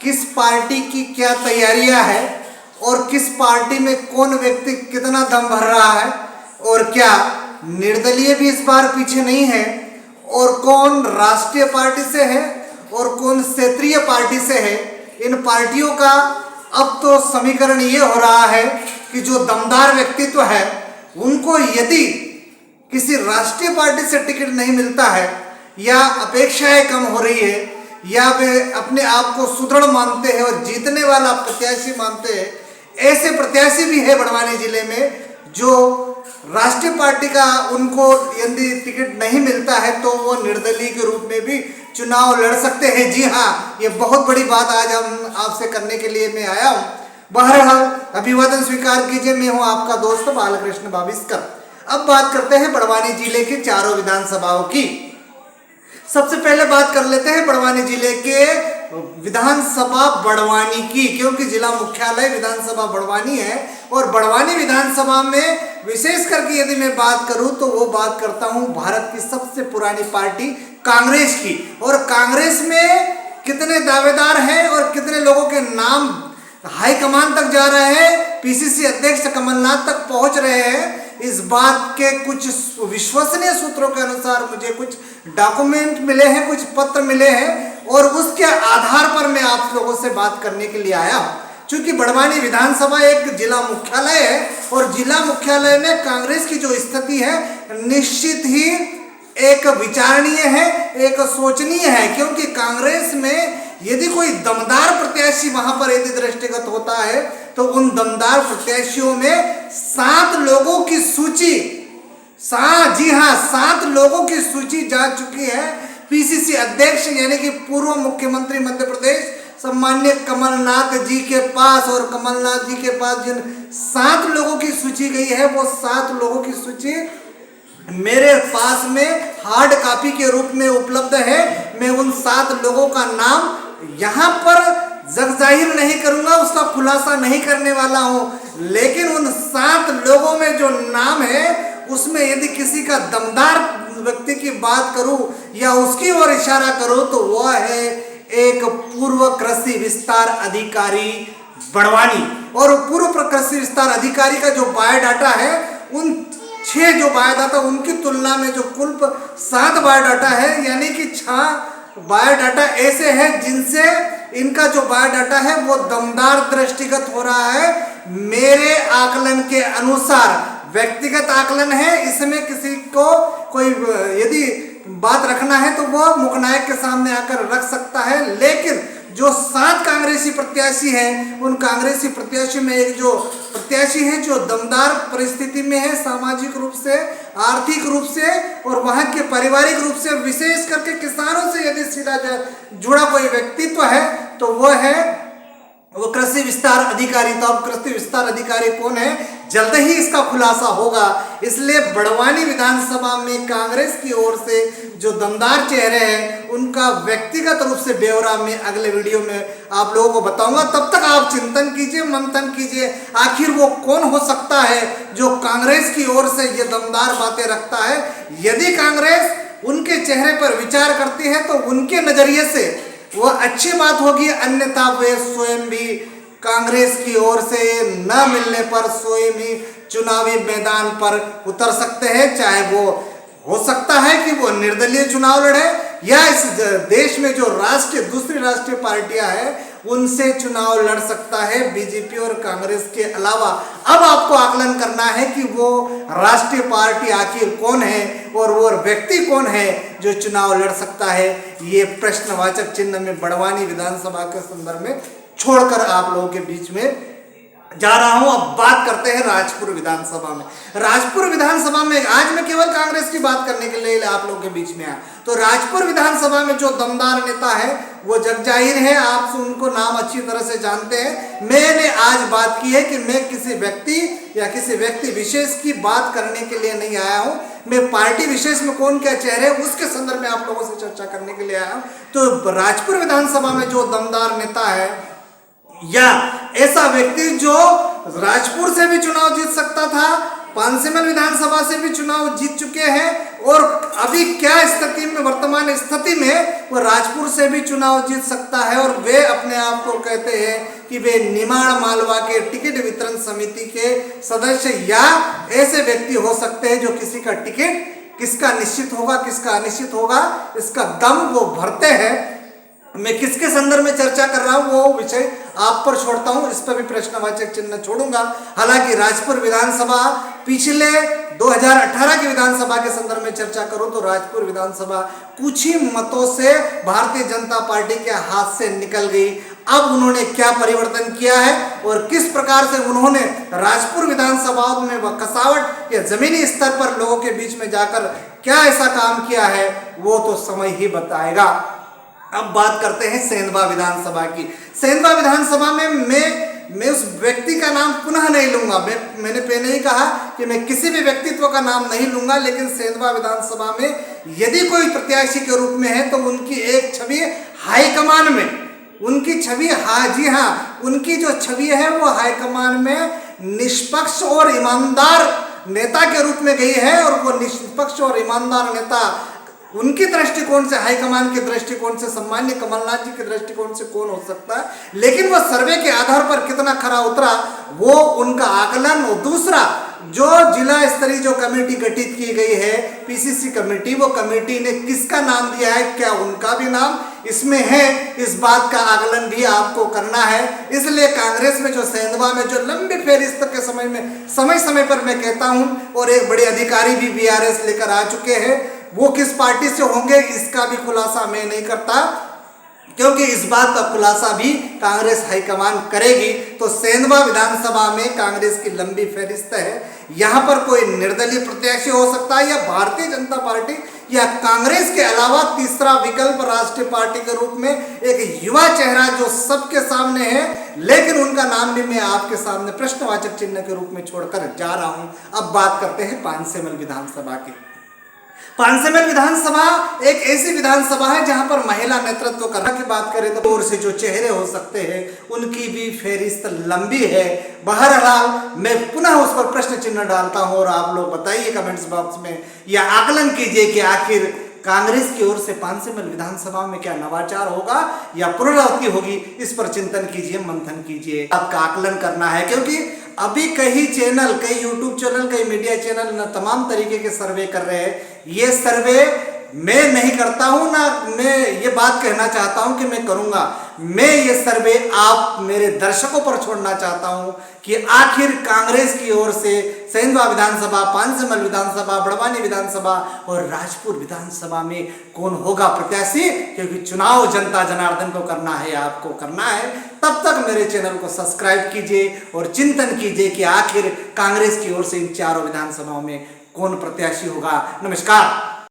किस पार्टी की क्या तैयारियां है और किस पार्टी में कौन व्यक्ति कितना दम भर रहा है और क्या निर्दलीय भी इस बार पीछे नहीं है और कौन राष्ट्रीय पार्टी से है और कौन क्षेत्रीय पार्टी से है। इन पार्टियों का अब तो समीकरण ये हो रहा है कि जो दमदार व्यक्तित्व है उनको यदि किसी राष्ट्रीय पार्टी से टिकट नहीं मिलता है या अपेक्षाएं कम हो रही है या वे अपने आप को सुदृढ़ मानते हैं और जीतने वाला प्रत्याशी मानते हैं, ऐसे प्रत्याशी भी है बड़वानी जिले में जो राष्ट्रीय पार्टी का उनको यदि टिकट नहीं मिलता है तो वो निर्दलीय के रूप में भी चुनाव लड़ सकते हैं। जी हाँ, ये बहुत बड़ी बात आज हम आपसे करने के लिए मैं आया हूँ। बहरहाल अभिवादन स्वीकार कीजिए, मैं हूँ आपका दोस्त बालकृष्ण बाविस्कर। अब बात करते हैं बड़वानी जिले के चारों विधानसभाओं की। सबसे पहले बात कर लेते हैं बड़वानी जिले के विधानसभा बड़वानी की, क्योंकि जिला मुख्यालय विधानसभा बड़वानी है और बड़वानी विधानसभा में विशेष करके यदि मैं बात करूं तो वो बात करता हूं भारत की सबसे पुरानी पार्टी कांग्रेस की। और कांग्रेस में कितने दावेदार हैं और कितने लोगों के नाम हाईकमान तक जा रहे हैं, पीसीसी अध्यक्ष कमलनाथ तक पहुंच रहे हैं, इस बात के कुछ विश्वसनीय सूत्रों के अनुसार मुझे कुछ डॉक्यूमेंट मिले हैं, कुछ पत्र मिले हैं और उसके आधार पर मैं आप लोगों से बात करने के लिए आया हूं। चूंकि बड़वानी विधानसभा एक जिला मुख्यालय है और जिला मुख्यालय में कांग्रेस की जो स्थिति है निश्चित ही एक विचारणीय है, एक सोचनीय है, क्योंकि कांग्रेस में यदि कोई दमदार प्रत्याशी वहां पर यदि दृष्टिगत होता है तो उन दमदार प्रत्याशियों में 7 लोगों की सूची, जी हाँ 7 लोगों की सूची जा चुकी है पीसीसी अध्यक्ष यानी कि पूर्व मुख्यमंत्री मध्य प्रदेश सम्मान्य कमलनाथ जी के पास। और कमलनाथ जी के पास जिन 7 लोगों की सूची गई है वो 7 लोगों की सूची मेरे पास में हार्ड कॉपी के रूप में उपलब्ध है। मैं उन 7 लोगों का नाम यहाँ पर जगजाहिर नहीं करूंगा, उसका खुलासा नहीं करने वाला हूं, लेकिन उन 7 लोगों में जो नाम है उसमें यदि किसी का दमदार व्यक्ति की बात करूं या उसकी ओर इशारा करूं तो वह है एक पूर्व कृषि विस्तार अधिकारी बड़वानी। और पूर्व कृषि विस्तार अधिकारी का जो बायोडाटा है उन 6 जो बायोडाटा उनकी तुलना में जो कुल 7 बायोडाटा है यानी कि 6 बायोडाटा ऐसे हैं जिनसे इनका जो बायोडाटा है वो दमदार दृष्टिगत हो रहा है। मेरे आकलन के अनुसार व्यक्तिगत आकलन है, इसमें किसी को कोई यदि बात रखना है तो वो मुखनायक के सामने आकर रख सकता है, लेकिन जो 7 कांग्रेसी प्रत्याशी हैं उन कांग्रेसी प्रत्याशी में एक जो प्रत्याशी है जो दमदार परिस्थिति में है, सामाजिक रूप से, आर्थिक रूप से और वहां के पारिवारिक रूप से, विशेष करके किसानों से यदि सीधा जुड़ा कोई व्यक्तित्व है तो वह है वो कृषि विस्तार अधिकारी। तो अब कृषि विस्तार अधिकारी कौन है जल्द ही इसका खुलासा होगा। इसलिए बड़वानी विधानसभा में कांग्रेस की ओर से जो दमदार चेहरे हैं उनका व्यक्तिगत रूप से ब्यौरा में अगले वीडियो में आप लोगों को बताऊंगा। तब तक आप चिंतन कीजिए, मंथन कीजिए, आखिर वो कौन हो सकता है जो कांग्रेस की ओर से ये दमदार बातें रखता है। यदि कांग्रेस उनके चेहरे पर विचार करती है तो उनके नजरिए से वो अच्छी बात होगी, अन्यथा वे स्वयं भी कांग्रेस की ओर से न मिलने पर स्वयं ही चुनावी मैदान पर उतर सकते हैं। चाहे वो हो सकता है कि वो निर्दलीय चुनाव लड़े या इस देश में जो दूसरी राष्ट्रीय पार्टियां हैं उनसे चुनाव लड़ सकता है, बीजेपी और कांग्रेस के अलावा। अब आपको आकलन करना है कि वो राष्ट्रीय पार्टी आखिर कौन है और वो व्यक्ति कौन है जो चुनाव लड़ सकता है। ये प्रश्नवाचक चिन्ह में बड़वानी विधानसभा के संदर्भ में छोड़कर आप लोगों के बीच में जा रहा हूं। अब बात करते हैं राजपुर विधानसभा में। राजपुर विधानसभा में आज मैं केवल कांग्रेस की बात करने के लिए आप लोगों के बीच में आया। तो राजपुर विधानसभा में जो दमदार नेता है वो जगजाहिर है, आप उनको नाम अच्छी तरह से जानते हैं। मैंने आज बात की है कि मैं किसी व्यक्ति या किसी व्यक्ति विशेष की बात करने के लिए नहीं आया हूं, मैं पार्टी विशेष में कौन क्या चेहरे उसके संदर्भ में आप लोगों से चर्चा करने के लिए आया हूं। तो राजपुर विधानसभा में जो दमदार नेता है या ऐसा व्यक्ति जो राजपुर से भी चुनाव जीत सकता था पांसेमल विधानसभा से भी चुनाव जीत चुके हैं और अभी क्या स्थिति में, वर्तमान स्थिति में वो राजपुर से भी चुनाव जीत सकता है। और वे अपने आप को कहते हैं कि वे निमाड़ मालवा के टिकट वितरण समिति के सदस्य या ऐसे व्यक्ति हो सकते हैं जो किसी का टिकट किसका निश्चित होगा किसका अनिश्चित होगा इसका दम वो भरते हैं। मैं किसके संदर्भ में चर्चा कर रहा हूं वो विषय आप पर छोड़ता हूं, इस पर भी प्रश्नवाचक चिन्ह छोड़ूंगा। हालांकि राजपुर विधानसभा पिछले 2018 की विधानसभा के संदर्भ में चर्चा करूं तो राजपुर विधानसभा कुछ ही मतों से भारतीय जनता पार्टी के हाथ से निकल गई। अब उन्होंने क्या परिवर्तन किया है और किस प्रकार से उन्होंने राजपुर विधानसभा में वह कसावट या जमीनी स्तर पर लोगों के बीच में जाकर क्या ऐसा काम किया है वो तो समय ही बताएगा। अब बात करते हैं सेंधवा विधानसभा की। सेंधवा विधानसभा में मैं उस व्यक्ति का नाम पुनः नहीं लूंगा। मैंने पहले ही कहा कि मैं किसी भी व्यक्तित्व का नाम नहीं लूंगा, लेकिन सेंधवा विधानसभा में यदि कोई प्रत्याशी के रूप में है तो उनकी एक छवि हाईकमान में, उनकी छवि जी हाँ, उनकी जो छवि है वो हाईकमान में निष्पक्ष और ईमानदार नेता के रूप में गई है। और वो निष्पक्ष और ईमानदार नेता उनके दृष्टिकोण से, हाईकमान के दृष्टिकोण से, सम्मान्य कमलनाथ जी के दृष्टिकोण से कौन हो सकता है, लेकिन वह सर्वे के आधार पर कितना खरा उतरा वो उनका आकलन। और दूसरा, जो जिला स्तरीय जो कमेटी गठित की गई है पीसीसी कमेटी, वो कमेटी ने किसका नाम दिया है, क्या उनका भी नाम इसमें है, इस बात का आकलन भी आपको करना है। इसलिए कांग्रेस में जो सेंधवा में जो लंबी फेरिस्त के समय समय पर मैं कहता हूं, और एक बड़े अधिकारी भी बीआरएस लेकर आ चुके हैं, वो किस पार्टी से होंगे इसका भी खुलासा मैं नहीं करता, क्योंकि इस बात का खुलासा भी कांग्रेस हाईकमान करेगी। तो सेंधवा विधानसभा में कांग्रेस की लंबी फहरिस्त है। यहाँ पर कोई निर्दलीय प्रत्याशी हो सकता है या भारतीय जनता पार्टी या कांग्रेस के अलावा तीसरा विकल्प राष्ट्रीय पार्टी के रूप में एक युवा चेहरा जो सबके सामने है, लेकिन उनका नाम भी मैं आपके सामने प्रश्नवाचक चिन्ह के रूप में छोड़कर जा रहा हूं। अब बात करते हैं पांसेमल विधानसभा की। पांसेमल विधानसभा एक ऐसी विधानसभा है जहां पर महिला नेतृत्व करने की बात करें तो और से जो चेहरे हो सकते हैं उनकी भी फेरिस्त लंबी है। बहरहाल मैं पुनः उस पर प्रश्न चिन्ह डालता हूं और आप लोग बताइए कमेंट्स बॉक्स में या आकलन कीजिए कि आखिर कांग्रेस की ओर से पांसेमल विधानसभा में क्या नवाचार होगा या पुनरावृत्ति होगी, इस पर चिंतन कीजिए, मंथन कीजिए। आपका आकलन करना है, क्योंकि अभी कई चैनल, कई यूट्यूब चैनल, कई मीडिया चैनल न तमाम तरीके के सर्वे कर रहे हैं। ये सर्वे मैं नहीं करता हूं, ना मैं ये बात कहना चाहता हूं कि मैं करूंगा। मैं ये सर्वे आप मेरे दर्शकों पर छोड़ना चाहता हूं कि आखिर कांग्रेस की ओर से सेंधवा विधानसभा, पांसेमल विधानसभा, बड़वानी विधानसभा और राजपुर विधानसभा में कौन होगा प्रत्याशी, क्योंकि चुनाव जनता जनार्दन को करना है, आपको करना है। तब तक मेरे चैनल को सब्सक्राइब कीजिए और चिंतन कीजिए कि आखिर कांग्रेस की ओर से इन चारों विधानसभाओं में कौन प्रत्याशी होगा। नमस्कार।